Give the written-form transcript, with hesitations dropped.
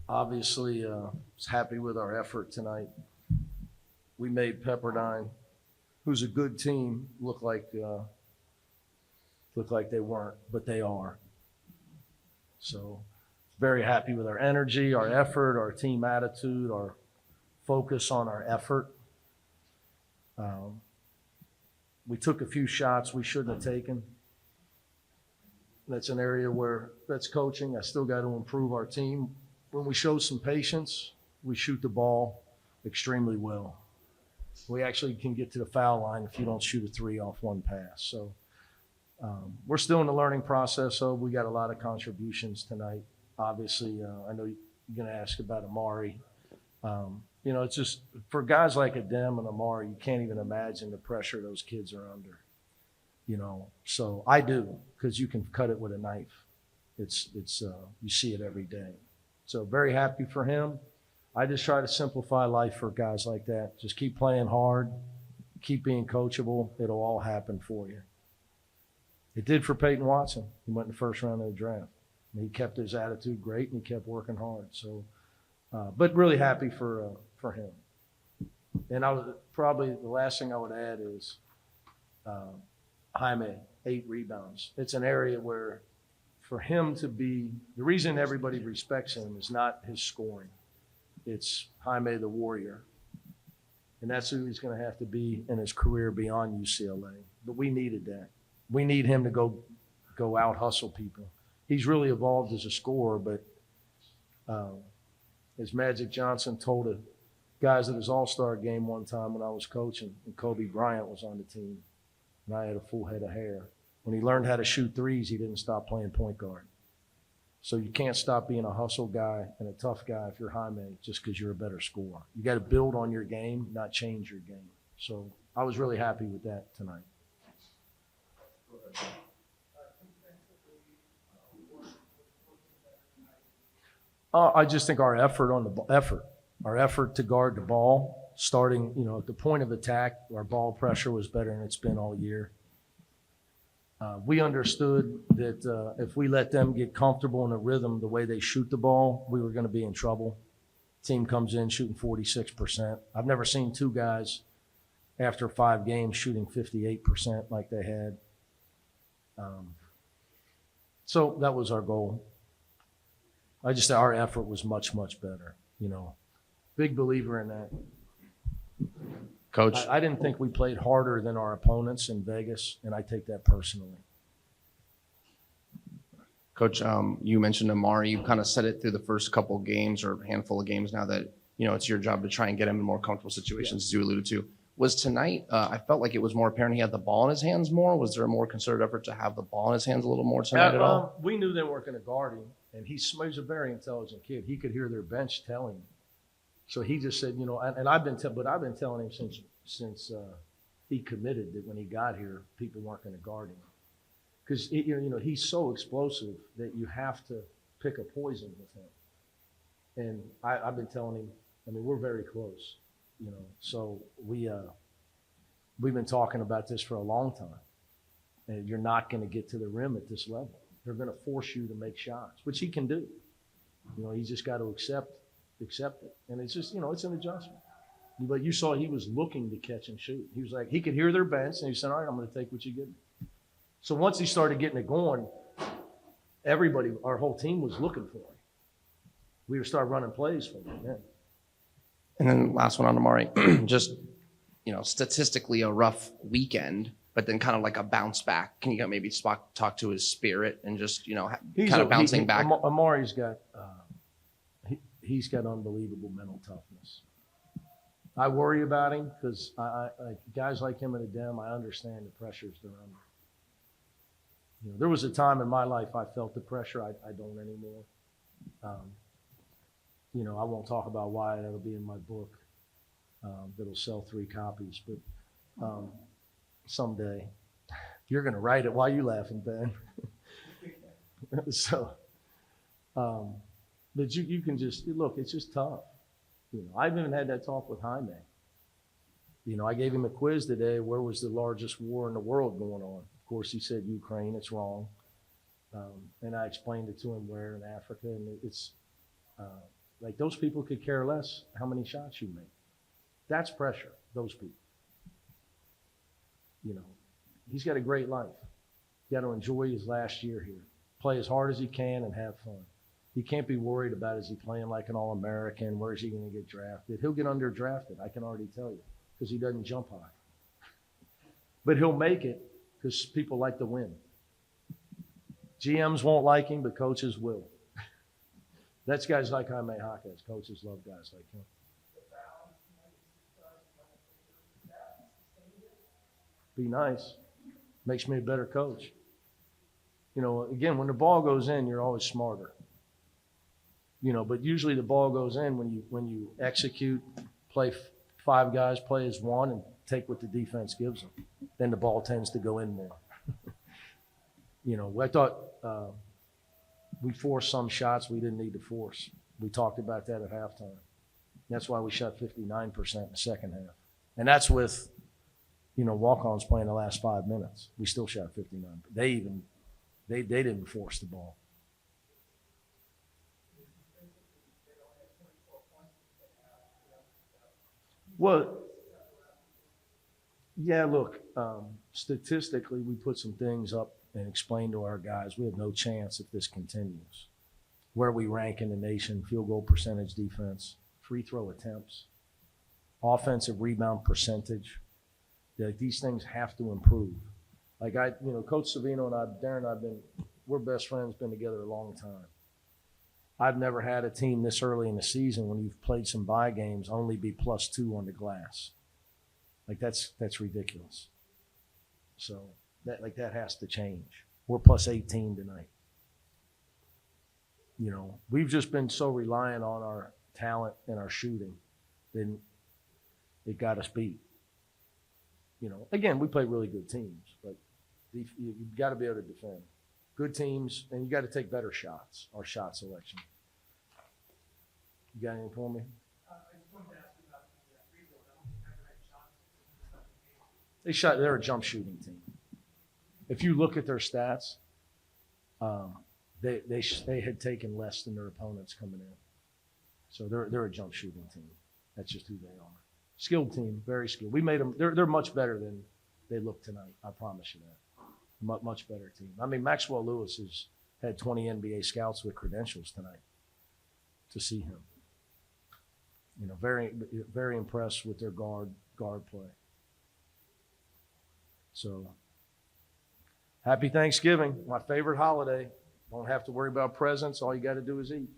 Obviously, was happy with our effort tonight. We made Pepperdine, who's a good team, look like they weren't, but they are. So very happy with our energy, our effort, our team attitude, our focus on our effort. We took a few shots we shouldn't have taken. That's an area where that's coaching. I still got to improve our team. When we show some patience, we shoot the ball extremely well. We actually can get to the foul line if you don't shoot a three off one pass. So we're still in the learning process, so we got a lot of contributions tonight. Obviously, I know you're going to ask about Amari. It's just for guys like Adem and Amari, you can't even imagine the pressure those kids are under. So I do, because you can cut it with a knife. It's you see it every day. So very happy for him. I just try to simplify life for guys like that. Just keep playing hard, keep being coachable. It'll all happen for you. It did for Peyton Watson. He went in the first round of the draft. And he kept his attitude great, and he kept working hard. So, but really happy for him. And probably the last thing I would add is Jaime, 8 rebounds. It's an area where for him to be, the reason everybody respects him is not his scoring. It's Jaime the Warrior. And that's who he's going to have to be in his career beyond UCLA. But we needed that. We need him to go out hustle people. He's really evolved as a scorer, but as Magic Johnson told the guys at his All-Star game one time when I was coaching, and Kobe Bryant was on the team, and I had a full head of hair. When he learned how to shoot threes, he didn't stop playing point guard. So you can't stop being a hustle guy and a tough guy if you're Jaime just because you're a better scorer. You got to build on your game, not change your game. So I was really happy with that tonight. I just think our effort to guard the ball, starting, at the point of attack, our ball pressure was better than it's been all year. We understood that if we let them get comfortable in a rhythm the way they shoot the ball, we were going to be in trouble. Team comes in shooting 46%. I've never seen 2 guys after 5 games shooting 58% like they had. So that was our goal. I just said our effort was much, much better. Big believer in that. Coach, I didn't think we played harder than our opponents in Vegas, and I take that personally. Coach, you mentioned Amari. You kind of said it through the first couple of games or handful of games now that, it's your job to try and get him in more comfortable situations, as you alluded to. Was tonight, I felt like it was more apparent he had the ball in his hands more. Was there a more concerted effort to have the ball in his hands a little more tonight at all? We knew they weren't going to guard him, and he's a very intelligent kid. He could hear their bench telling him. So he just said, and I've been telling him since he committed that when he got here, people weren't going to guard him. Because, he's so explosive that you have to pick a poison with him. And I've been telling him, we're very close, So we've been talking about this for a long time. And you're not going to get to the rim at this level. They're going to force you to make shots, which he can do. He's just got to accept it. And it's just, it's an adjustment. But you saw he was looking to catch and shoot. He was like, he could hear their bench, and he said, all right, I'm going to take what you give me. So once he started getting it going, our whole team was looking for him. We would start running plays for him then. And then last one on Amari, just, statistically a rough weekend, but then kind of like a bounce back. Can you maybe talk to his spirit and just, kind of bouncing back? Amari's got he's got unbelievable mental toughness. I worry about him because guys like him and Adem, I understand the pressures they're under. There was a time in my life I felt the pressure. I don't anymore. I won't talk about why. That'll be in my book. That'll sell 3 copies. But someday you're going to write it. Why are you laughing, Ben? So, but you can just look. It's just tough. I've even had that talk with Jaime. I gave him a quiz today. Where was the largest war in the world going on? Of course, he said Ukraine. It's wrong. And I explained it to him where in Africa. And it's Like those people could care less how many shots you make. That's pressure, those people. You know, he's got a great life. He got to enjoy his last year here. Play as hard as he can and have fun. He can't be worried about, is he playing like an All-American? Where's he going to get drafted? He'll get underdrafted, I can already tell you, because he doesn't jump high. But he'll make it because people like to win. GMs won't like him, but coaches will. That's guys like Jaime Jaquez. Coaches love guys like him. Be nice. Makes me a better coach. You know, again, when the ball goes in, you're always smarter. You know, but usually the ball goes in when you execute, play five guys, play as one, and take what the defense gives them. Then the ball tends to go in more. You know, I thought we forced some shots we didn't need to force. We talked about that at halftime. That's why we shot 59% in the second half. And that's with, you know, walk-ons playing the last 5 minutes. We still shot 59. They didn't force the ball. Well, yeah, look, statistically, we put some things up and explained to our guys, we have no chance if this continues. Where we rank in the nation, field goal percentage defense, free throw attempts, offensive rebound percentage. Like, these things have to improve. Like Coach Savino and Darren and we're best friends, been together a long time. I've never had a team this early in the season when you've played some bye games only be +2 on the glass. Like that's ridiculous. So that has to change. We're +18 tonight. You know, we've just been so reliant on our talent and our shooting, then it got us beat. You know, again, we play really good teams, but you've got to be able to defend. Good teams, and you got to take better shots, our shot selection. You got anything for me? I just wanted to ask you about the free throw. I don't think I've had shots. They're a jump shooting team. If you look at their stats, they had taken less than their opponents coming in. So they're a jump shooting team. That's just who they are. Skilled team, very skilled. We made them. They're much better than they look tonight. I promise you that. Much better team. I mean, Maxwell Lewis has had 20 NBA scouts with credentials tonight to see him. You know, very, very impressed with their guard play. So, happy Thanksgiving, my favorite holiday. Don't have to worry about presents. All you got to do is eat.